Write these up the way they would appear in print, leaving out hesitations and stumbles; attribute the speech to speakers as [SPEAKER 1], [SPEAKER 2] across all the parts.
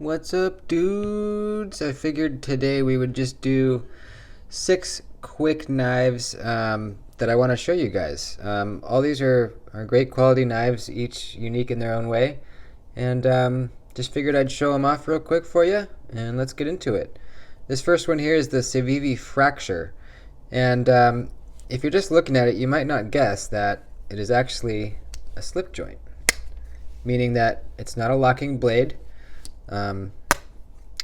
[SPEAKER 1] What's up, dudes? I figured today we would just do 6 quick knives that I want to show you guys. All these are great quality knives, each unique in their own way. And just figured I'd show them off real quick for you, and let's get into it. This first one here is the CVV Fracture. And if you're just looking at it, you might not guess that it is actually a slip joint, meaning that it's not a locking blade. It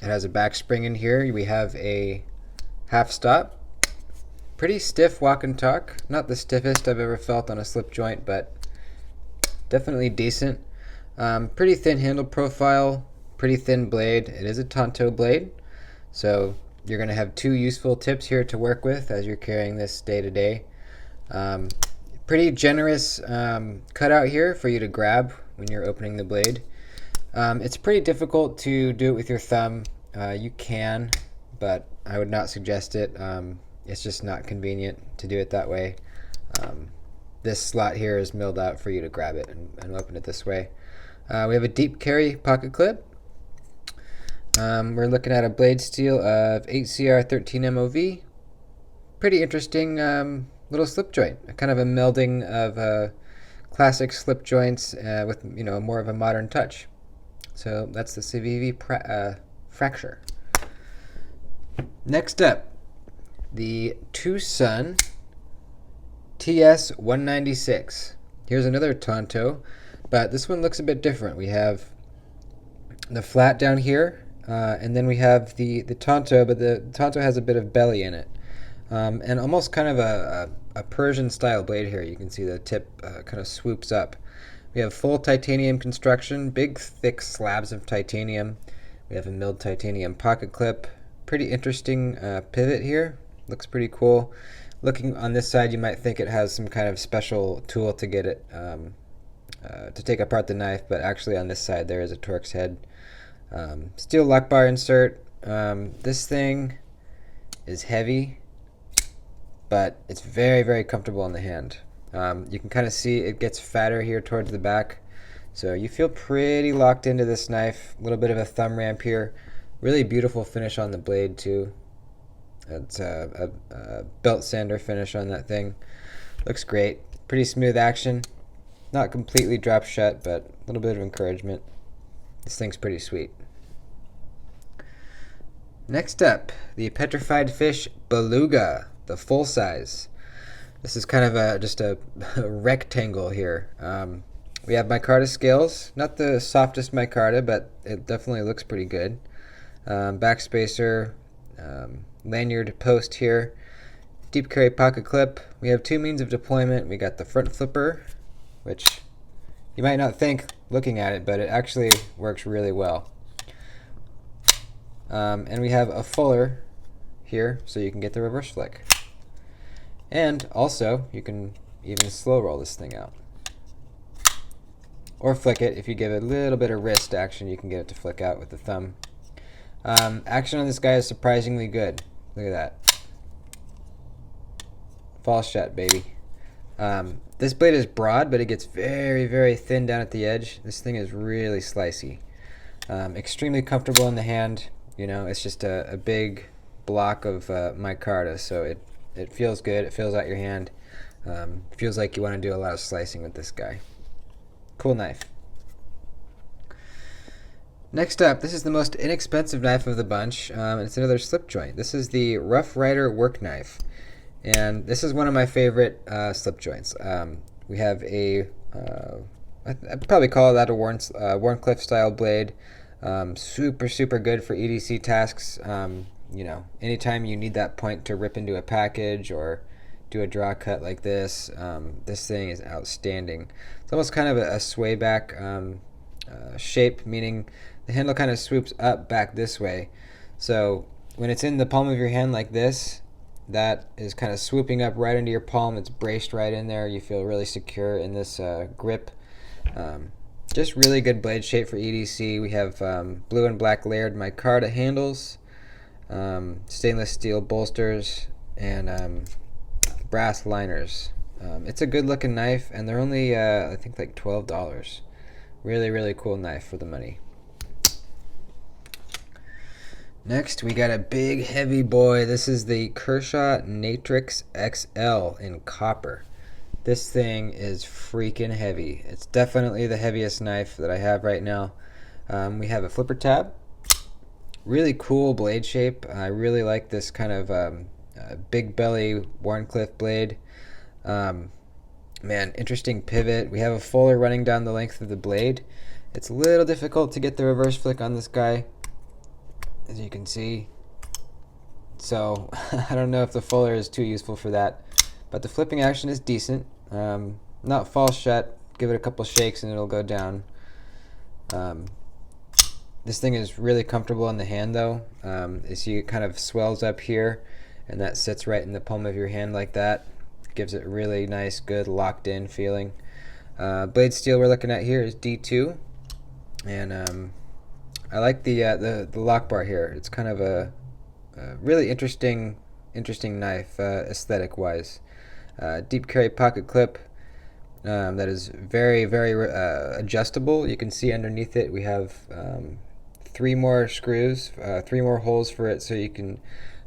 [SPEAKER 1] has a back spring in here. We have a half stop. Pretty stiff walk and talk. Not the stiffest I've ever felt on a slip joint, but definitely decent. Pretty thin handle profile, pretty thin blade. It is a Tonto blade, so you're going to have 2 useful tips here to work with as you're carrying this day to day. Pretty generous cutout here for you to grab when you're opening the blade. It's pretty difficult to do it with your thumb. You can, but I would not suggest it. It's just not convenient to do it that way. This slot here is milled out for you to grab it and open it this way. We have a deep carry pocket clip. We're looking at a blade steel of 8CR13 MOV. Pretty interesting little slip joint. Kind of a melding of classic slip joints with more of a modern touch. So that's the CVV Fracture. Next up, the Sun TS196. Here's another Tonto, but this one looks a bit different. We have the flat down here, and then we have the Tonto, but the Tonto has a bit of belly in it, and almost kind of a Persian style blade here. You can see the tip kind of swoops up. We have full titanium construction, big thick slabs of titanium. We have a milled titanium pocket clip. Pretty interesting pivot here. Looks pretty cool. Looking on this side, you might think it has some kind of special tool to get it to take apart the knife, but actually on this side there is a Torx head. Steel lock bar insert. This thing is heavy, but it's very, very comfortable in the hand. You can kind of see it gets fatter here towards the back, so you feel pretty locked into this knife. A little bit of a thumb ramp here. Really beautiful finish on the blade too. It's a belt sander finish on that thing. Looks great. Pretty smooth action. Not completely drop shut, but a little bit of encouragement. This thing's pretty sweet. Next up, the Petrified Fish Beluga, the full size. This is kind of just a rectangle here. We have micarta scales, not the softest micarta, but it definitely looks pretty good. Back spacer, lanyard post here, deep carry pocket clip. We have 2 means of deployment. We got the front flipper, which you might not think looking at it, but it actually works really well. And we have a fuller here, so you can get the reverse flick. And also, you can even slow roll this thing out. Or flick it. If you give it a little bit of wrist action, you can get it to flick out with the thumb. Action on this guy is surprisingly good. Look at that. Fall shut, baby. This blade is broad, but it gets very, very thin down at the edge. This thing is really slicey. Extremely comfortable in the hand. It's just a big block of micarta, so it feels good. It feels out your hand. Feels like you want to do a lot of slicing with this guy. Cool knife. Next up, this is the most inexpensive knife of the bunch. It's another slip joint. This is the Rough Rider work knife, and this is one of my favorite slip joints. We have I'd probably call that a Warncliffe style blade. Super good for EDC tasks. Anytime you need that point to rip into a package or do a draw cut like this, this thing is outstanding. It's almost kind of a sway back shape, meaning the handle kind of swoops up back this way. So when it's in the palm of your hand like this, that is kind of swooping up right into your palm. It's braced right in there. You feel really secure in this grip. Just really good blade shape for EDC. We have blue and black layered micarta handles, stainless steel bolsters, and brass liners. It's a good looking knife, and they're only I think like $12. Really cool knife for the money. Next, we got a big heavy boy. This is the Kershaw Nautilus XL in copper. This thing is freaking heavy. It's definitely the heaviest knife that I have right now. We have a flipper tab. Really cool blade shape. I really like this kind of big belly Wharncliffe blade. Man, interesting pivot. We have a fuller running down the length of the blade. It's a little difficult to get the reverse flick on this guy, as you can see. So I don't know if the fuller is too useful for that, but the flipping action is decent. Not false shut. Give it a couple shakes and it'll go down. This thing is really comfortable in the hand though. You see it kind of swells up here, and that sits right in the palm of your hand like that. Gives it really nice, good locked in feeling. Blade steel we're looking at here is D2, and I like the lock bar here. It's kind of a really interesting knife aesthetic wise. Deep carry pocket clip that is very adjustable. You can see underneath it we have 3 more screws, 3 more holes for it, so you can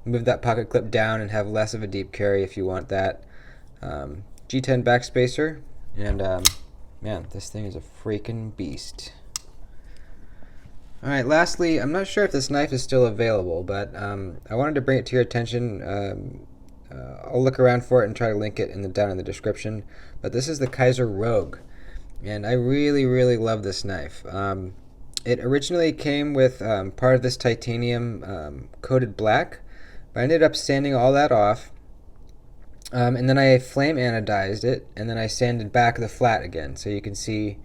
[SPEAKER 1] move that pocket clip down and have less of a deep carry if you want that. G10 backspacer, and man, this thing is a freaking beast. Alright, lastly, I'm not sure if this knife is still available, but I wanted to bring it to your attention. I'll look around for it and try to link it down in the description. But this is the Kershaw Rogue, and I really love this knife. It originally came with part of this titanium coated black, but I ended up sanding all that off. And then I flame anodized it, and then I sanded back the flat again. So you can see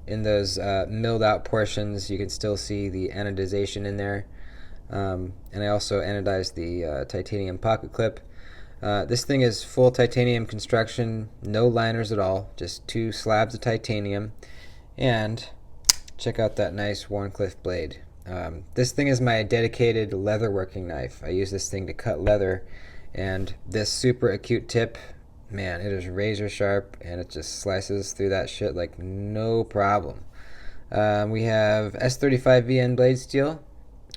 [SPEAKER 1] in those milled out portions, you can still see the anodization in there. And I also anodized the titanium pocket clip. This thing is full titanium construction, no liners at all, just 2 slabs of titanium. And check out that nice Wharncliffe blade. This thing is my dedicated leatherworking knife. I use this thing to cut leather. And this super acute tip, man, it is razor sharp, and it just slices through that shit like no problem. We have S35VN blade steel.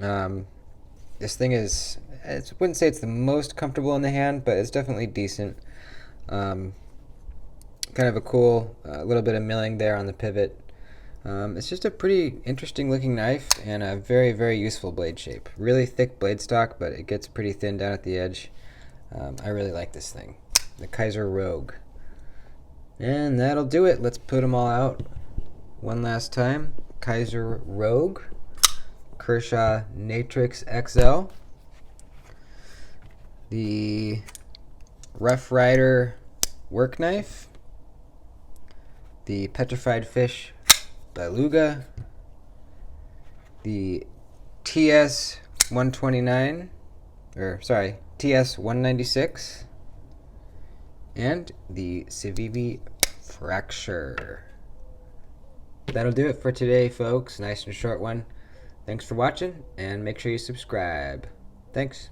[SPEAKER 1] This thing is, I wouldn't say it's the most comfortable in the hand, but it's definitely decent. Kind of a cool little bit of milling there on the pivot. It's just a pretty interesting looking knife and a very useful blade shape. Really thick blade stock, but it gets pretty thin down at the edge. I really like this thing, the Kershaw Rogue. And that'll do it. Let's put them all out one last time. Kershaw Rogue, Kershaw Nautilus XL, the Rough Rider work knife, the Petrified fish Beluga, the TS129, TS196, and the CVV Fracture. That'll do it for today, folks. Nice and short one. Thanks for watching, and make sure you subscribe. Thanks.